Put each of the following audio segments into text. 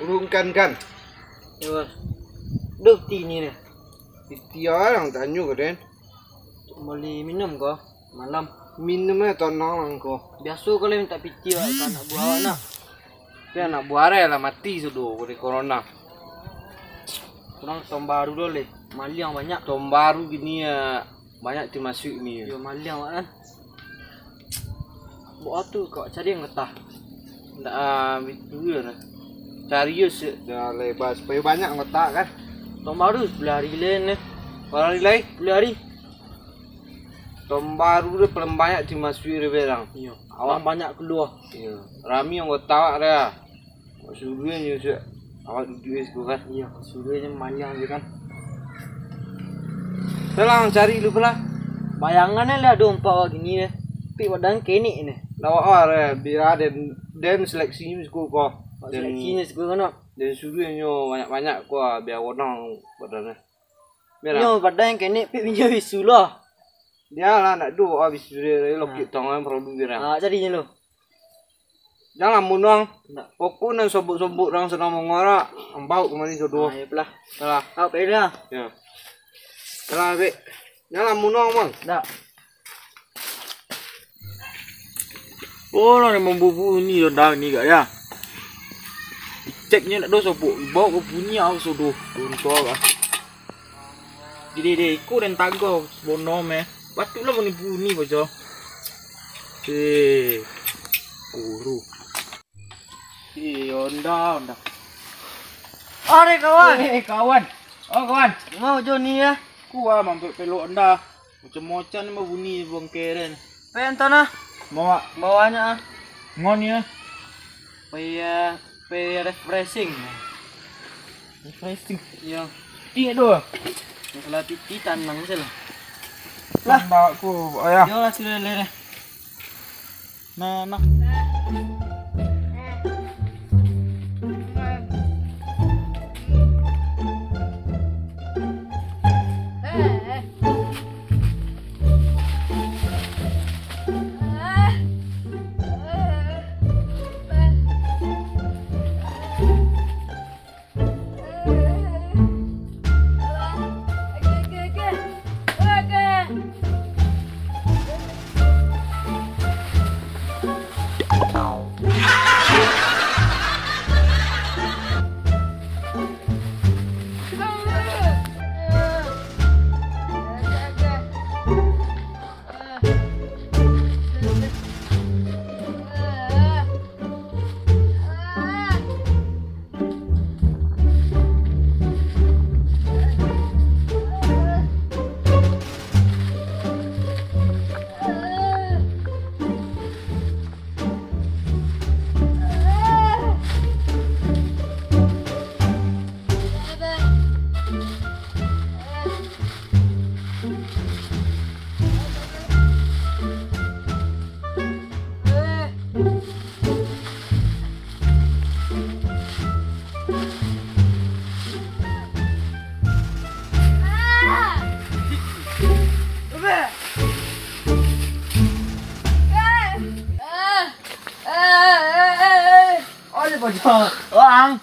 Urungkan kan? Ya bos. Duh ini nih. Tiada orang tanya kan? Boleh minum kau malam. Minumnya tonang ko. Biasa kalau minta piti kan anak buah awak nak. Tapi anak buah lah mati sudah dari corona. Kurang tahun baru dulu le. Maliang banyak. Tahun baru gini ya banyak dimasuk ni. Yo maliang awak kan. Buat tu kau cari yang getah. Ndak itu ya. Cari dah lebar supaya banyak ngotak kan. Tahun baru 10 hari lain nih. Orang lain 10 hari. Tahun baru dia paling banyak dimasuki orang. Iya. Awak banyak keluar. Iya. Rami yang ngotak dia. Suruhnya juga. Awak duduk es kan. Iya. Suruhnya maliang je kan. Selang cari dulu lah. Bayangannya lah dompak awak gini nih. Tapi badan kene nih. Lawak ya biar dan seleksinya suku kok. Seleksinya suku kan. Dan suruhnya banyak-banyak kok biar orang badannya. Nyo badan kene pi pinjau isu lah. Dia lah nak do habis dia lokit tangan produk dia. Ah carinya lo. Jangan munang. Nak Pokok nan sobok-sobok orang sedang mengorak. Ambau kemari jodoh. ya pelah. Salah. Kau peda. Ya. Salah be. Jangan munang bang. Dak. Oh, ni membubu ni dah ni gak ya. Ceknya nak do sobok, bawa ke bunyi aku sodoh. Untuk apa? Jadi ikut dan tago bono me. Batuk lah bunyi bojo. Guru. Onda. Are kawan. Kawan. Oh kawan. Mau Joni ya. Kuah mampir peluk anda. Macam-macam mah bunyi bongkeren. Pengen nah. Mau Bawanya ngon ya. Pay refreshing. Refreshing. Iya. Iya doh. Masalah titi tanang sih lah. Lah aku ayah. Yo lah sudah lele. Nah. Wang,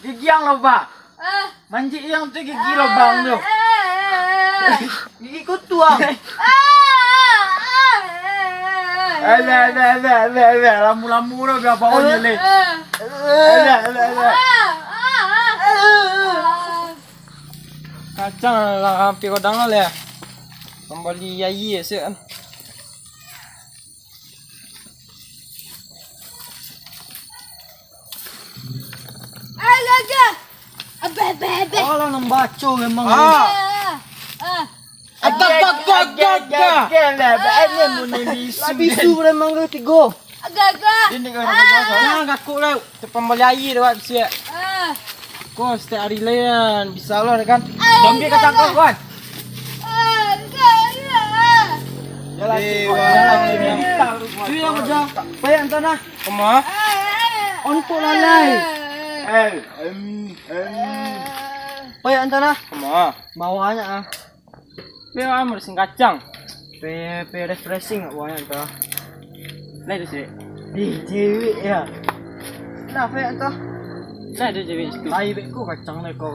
gigi yang loba. Manji yang tu gigi lobang tu. Gigi kutuang. Lamu-lamu dah biar bau je le. Kacang lah hampir kodang lah le. Kembali yayi sih kan. Kalau nak baca memang. Bisu memang lu tiga. Ini kau nak baca. Jangan kaku lah. Pembeli air dah buat siap. Kau setiap hari lain bisa lah kan. Ambil kacang kau kan. Jalan. Dia macam payah tanah. Kemah? Untuk lalai. Payah tanah. Kemah? Bawahnya ah. Biar amur sing kacang. Pe refreshing bawahnya tu. Lain tu sih. Cewek ya. Nah, payah tu. Dah ada jadi situ. Lai bekku kacang le kau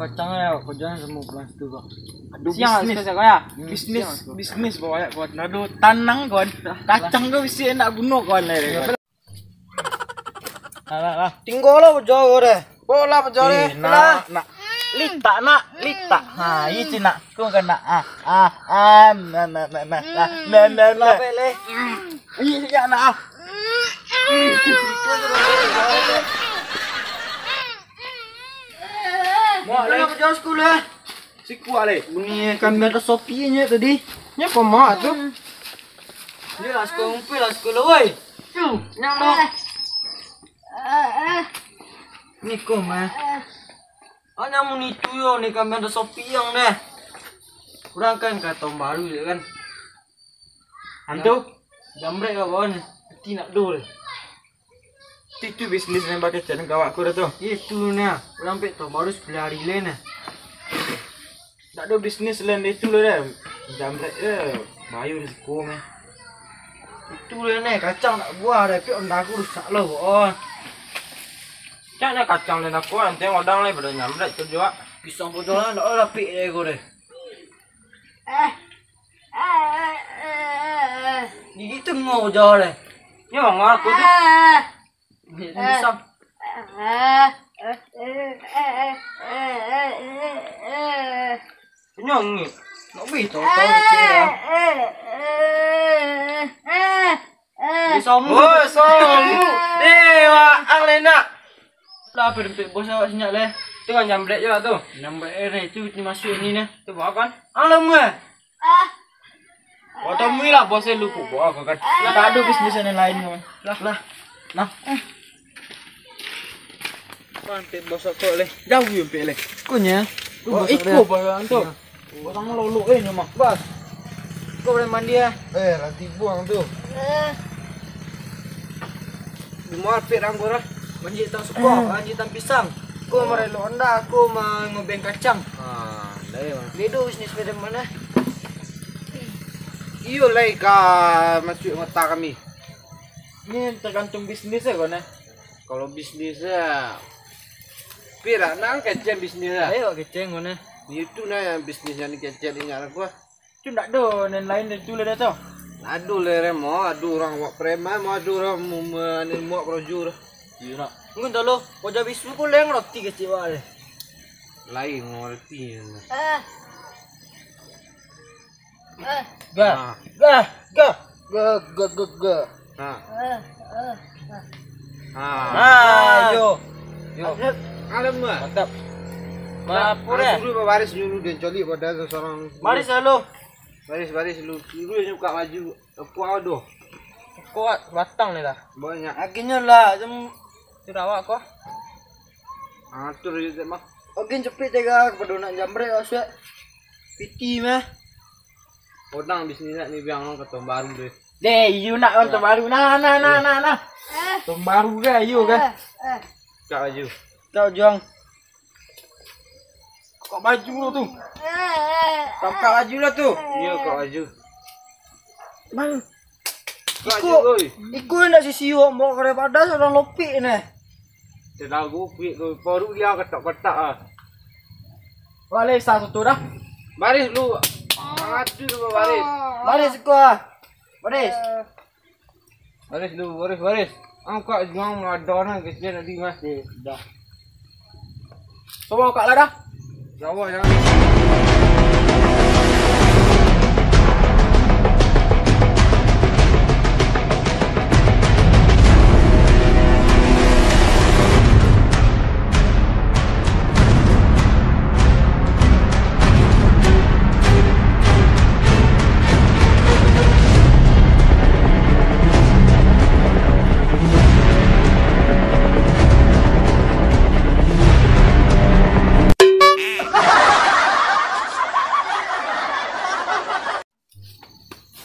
jangan semua pulang situ kau. Aduh bisnis kau ya. Bisnis bawa kau. Aduh tanang kau. Kacang kau mesti enak guna kau le. Lah. Tinggal lah jauh deh. Bola jauh deh. Nak. Lita. Ha, ini nak. Kau kan nak. Nah. Bele. Ini ya nak. Mau le jauh sekolah. Sikua le. Bunyi kan ada sopinya tadi. Nya kau mau tu? Ni lah sekolah umpi lah sekolah woi. Nyang dong. Ni kau mah. Hanya mau ni tuyo ni kan ada sopi yang deh. Kurang kan kata baru je kan. Hantu jambrek kawan. Tidak dul. Itu bisnis yang pakai jalan kawak aku dah tu. Itu nah. Kurang pek tu baru 10 hari lain nah. Tak ada bisnis lain itu lah dah. Jamret bayu risiko meh. Itu lah nih kacang tak buah deh. Pek onda aku rusak lah kawan. Cak nak kacang lain aku nanti odang lain pada jamret tu juga. Pisang pojolan tak ada pek deh aku deh. Gigi tengok jauh deh. Ni bang aku tu. Ni pisang. Penyong ni. Nak beri tahu kecil lah. Somu. Oh, somu. Wak ang lena. Dah apa dempet bos awak senyap leh. Tengok jamret juga tu. Nampak ni tu ni masuk ni ni. Tu bawa kan? Alam ke? Bawa temui lah bosnya lupa bawa kan. Tak ada bisnis yang lain kan. Lah. Nah. Sampai bosok kok leh. Jauh yang pe leh. Kunya. Oh, ikut barang tu. Orang lolok ni mak. Bas. Kau boleh mandi ya? Nanti buang tu. Semua pek rambut lah. Manjit tang sukok, manjit tang pisang. Kau merelo anda, aku mau ngobeng kacang. Dah ya. Bedo bisnis pada mana? Iyo lah ka masuk mata kami. Ini tergantung bisnis ya kan? Kalau bisnisnya pira nang kecil bisnisnya. Ayo keceng kan? Itu nah yang bisnisnya ni kecil ni nyara gua. Tu tak ada dan lain dari tu lah tu. Aduh lere mau, aduh orang buat preman, mau aduh orang mau projur. Iya nak. Mungkin dulu kau jadi bisnis kau leng roti kecil wale. Lain ngerti. Ga. Yo. Alam mah. Mantap. Mapur ya. Dulu baris dulu dan coli pada seorang. Mari selalu. Baris lu. Dulu yang buka baju. Puau doh. Kuat batang ni lah. Banyak. Akhirnya lah jam Sarawak kau. Atur je mak. Agen cepet tega kepada nak jamret asyik. Piti mah. Odang bisnisnya ni biang orang ketemu baru deh. Deh, you nak orang baru. Nah. Tom baru ke you ke? Kak baju. Kau juang. Kau baju lo tu. Kau baju lah tu. Iya kak baju. Bang. Ikut nak sisi you mau kare pada seorang lopi ni. Sedang gupit tu baru dia ketak-ketak ah. Wale satu tu dah. Baris lu. Aduh baris. Baris kau. Baris. Baris lu, baris. Angkat juang ngadon kesian tadi mas. Dah. Semua kak lah dah. Jawab jangan.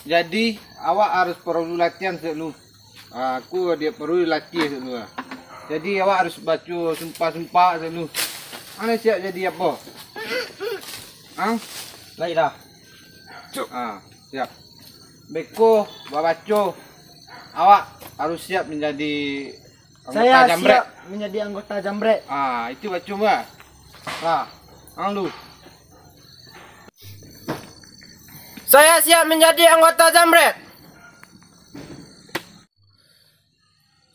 Jadi awak harus perlu latihan selalu. Aku dia perlu latihan selalu. Jadi awak harus baca sumpah-sumpah selalu. Ane siap jadi apa? Baik dah. Siap. Beko baca. Awak harus siap menjadi Saya jambret. siap menjadi anggota jambret. Itu baca mbak. Lu. Saya siap menjadi anggota jambret.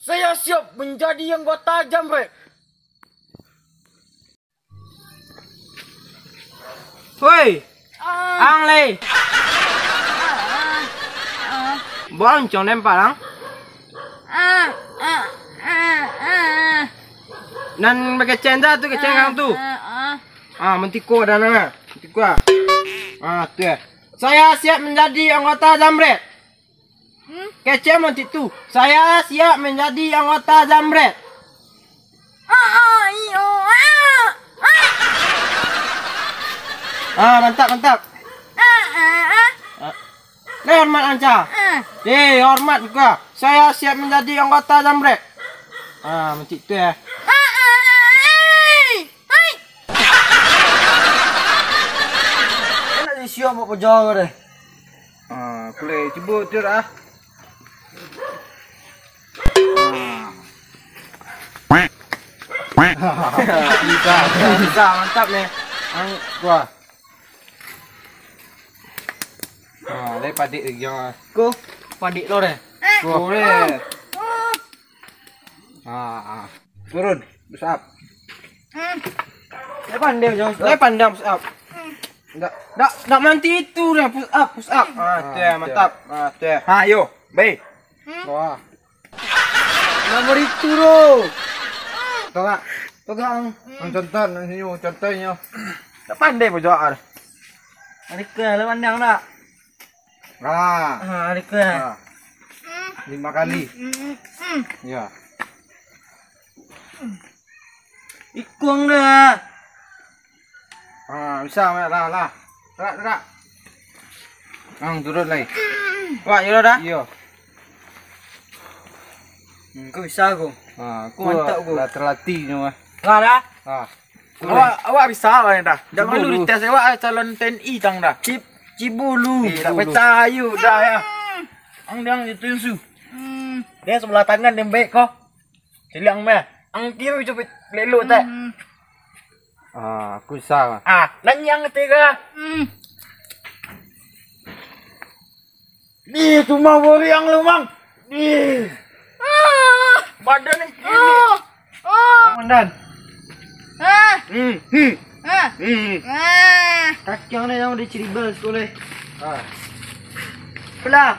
Saya siap menjadi anggota jambret. Woi, Ang Lei. Bom chong lempar ang. Nan pakai cenda tu, keceng kang tu. Mentiko dan nana. Mentiko. Tu. Saya siap menjadi anggota jambret. Keceng menti tu. Saya siap menjadi anggota jambret. Mantap. Hormat anca. Hormat juga. Saya siap menjadi anggota jambret. Menti tu ya. Enak siap buat pejawat deh. Boleh cuba tu dah. Bisa, mantap nih. Gua. Đây padik lagi jangan. Ko, padik lo deh. Boleh. Turun, push up. Dia pandai jangan. Dia pandai push up. Tak nanti itu dah push up. Tu ya, mantap. Tu ya. Yo, baik. Wah. Nomor itu lo. Tengah. Contohnya. Tak pandai pejawat. Ada ke le pandang tak? Ada ke. 5 kali. Ya. Ikung dah. Bisa lah. Gerak. Turun lagi. Wah, ya dah. Iya. Kau bisa aku. Aku mantap aku. dah terlatih semua. Enggak dah. Awak bisa apa dah? Jangan Cibulu. dulu dites awak calon TNI tang dah. Cibulu. Tak percaya dah ya. Ang itu su. Dia sebelah tangan yang baik kau. Silang meh. Ang kiri cepet lelu tak. Aku bisa. Dan yang ketiga. Di cuma bori yang lumang. Di. Badan yang kiri. Komandan. Kaki yang ni yang diceribel sekolah. Pelah.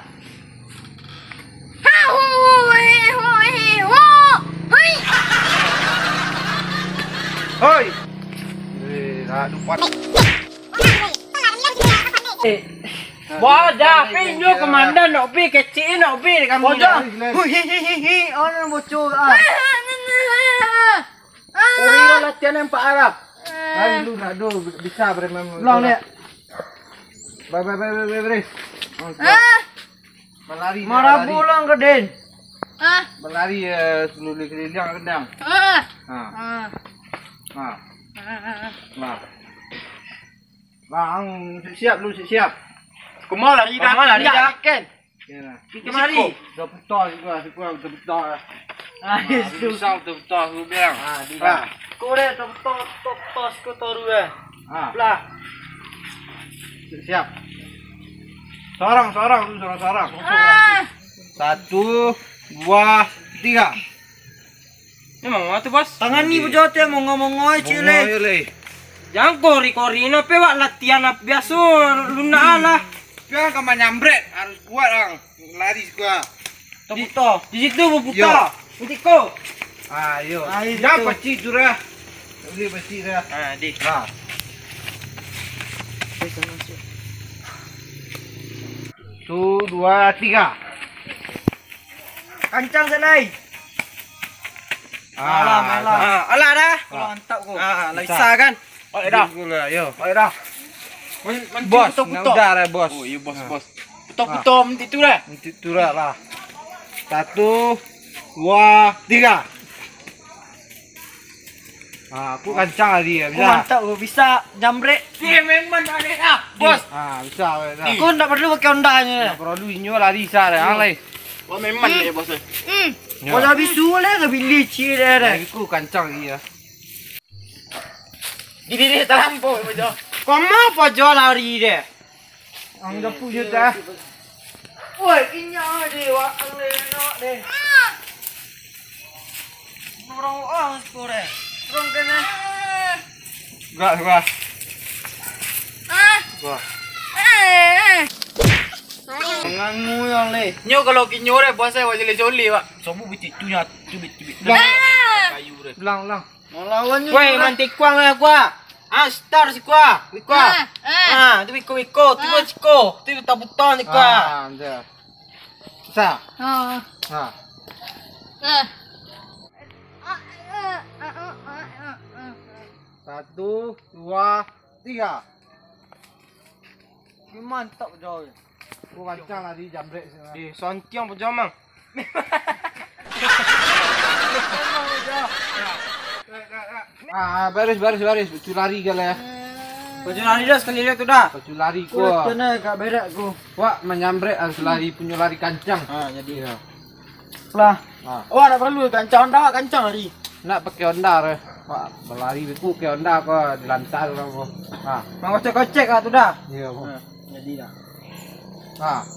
Hoi. Lupa. Bodoh, pinju komandan nak pi kecil nak pi dekat bodoh. Orang bocor Orang latihan yang Pak Arab. Lu nak bisa bermain. Long ni. Bye. Berlari. Marah pulang ke Den. Berlari seluruh keliling kendang. Siap. Kumau lari dah. Lari dah. Ken. Kita mari. Dah betul juga, betul. Bisa betul aku bilang. Kau dah tos kau tahu dah. Pelah. Siap. Sorang. 1, 2, 3. Memang tu bos. Tangan ni berjawab mau ngomong cile. Jangan kori no pe wak latihan biasa luna lah. Jangan kamu nyambret, harus kuat orang. Lari kuat. Di situ berputar. Utiko. Ayo. Ayo, Jangan situ. pecih tu dah. Boleh pecih dah. Di. 1, 2, 3. Kancang senai. Alah dah. Mantap kau. Bisa kan? Boleh dah. Ayo. Boleh dah. Bos, putar. udah dah bos. Oh, iya bos. Putar menti tu dah. Nanti turun lah. 1, 2, 3. Aku kancang tadi ya, bisa. Mantap bisa jambret. Dia memang ada dah. Bos. Bisa. Kau tak perlu pakai ondanya. Tak perlu inyo lari sah dah, lari. Kau memang ni bos. Kau dah bisu lah ke bili cie dah. Aku kancang iya. Gini terlampau bejo. Kau mau apa jual lari deh? Ang dapu je dah. Woi, inya deh, wak nak deh. Orang skor deh. Orang kena. Gua. Mengangu yang le. Nyo kalau kinyo re bos saya wajib joli pak. Sobu bici tunya cubit. Kayu re. Ulang. Lawan je. Woi, mantik kuang lah gua. Star si gua. Tu wiko. Tu ciko. Tu tabutan si gua. Anda. Sa. Ha. Satu, dua, tiga. Mantap jauh. Aku kancang lah di jambrek sini. Santiang pejamang. Baris. Baju lari kali ya. Baju lari dah sekali lihat tu dah. Baju lari Ku kena kat berak ku. Wah, menyambrek harus lari punya lari kancang. Jadi Ya. lah. Ah. Oh, nak perlu kancang dah, kancang lari. Nak pakai Honda re. Wah, berlari beku ke Honda kau dilantar kau. Mang kocek ah tu dah. Iya, Jadi dah.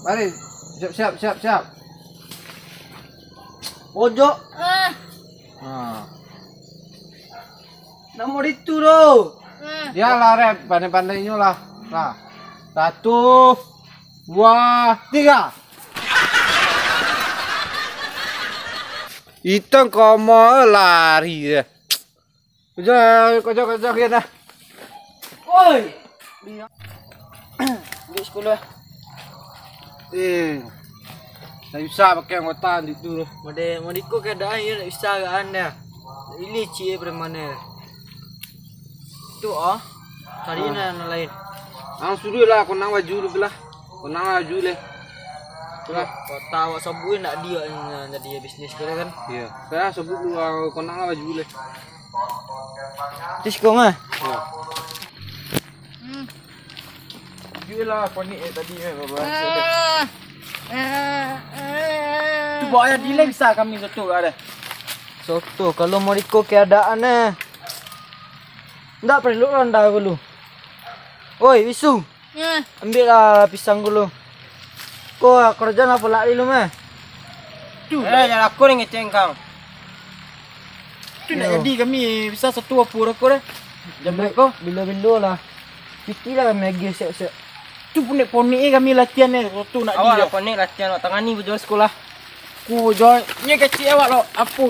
Baris. Siap. Pojok. Nomor itu tu. Ya lah re, pandai-pandainya lah. Satu, dua, tiga. Itu kau mau lari ya. Kocok kita. Oi. Di sekolah. Tak usah pakai anggota itu. Modiko keadaan ya nak usah ke anda. Ini cie pada mana? Tu cari na lain. Suruh lah, kau nak baju dulu lah. Kau nak baju le. Kau tahu sabuin nak dia jadi bisnes kau kan? Iya. Saya sebut lu kau nak baju le. Tis kau mah. Jual lah kau ni tadi baba. Tu bawa yang delay bisa kami soto ada. Soto kalau mau ikut keadaan ndak perlu ronda dulu. Oi, Wisu. Ambil lah pisang dulu. Kau kerja apa lagi lu mah? Tu. Jangan aku ni ngeceng kau. Tu nak jadi kami bisa satu apa aku dah. Jambrek kau bila lah. Fikirlah kami lagi siap-siap. Tu ponik kami latihan ni. Tu nak dia. Awak ponik latihan awak tangani berjual sekolah. Ku jual ni kecil awak lo. Apa?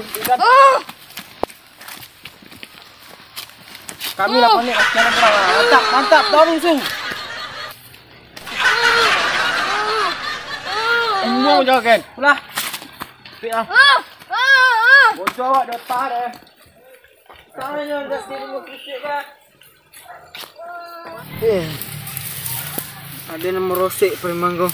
Kami lah ponik latihan berapa. Mantap, tahu Wisu. Mau jaga kan? Pulah. Pilah. Bocor awak dah tak dah. Tanya dah sini kritik dah. Ada yang merosek pada mangkau.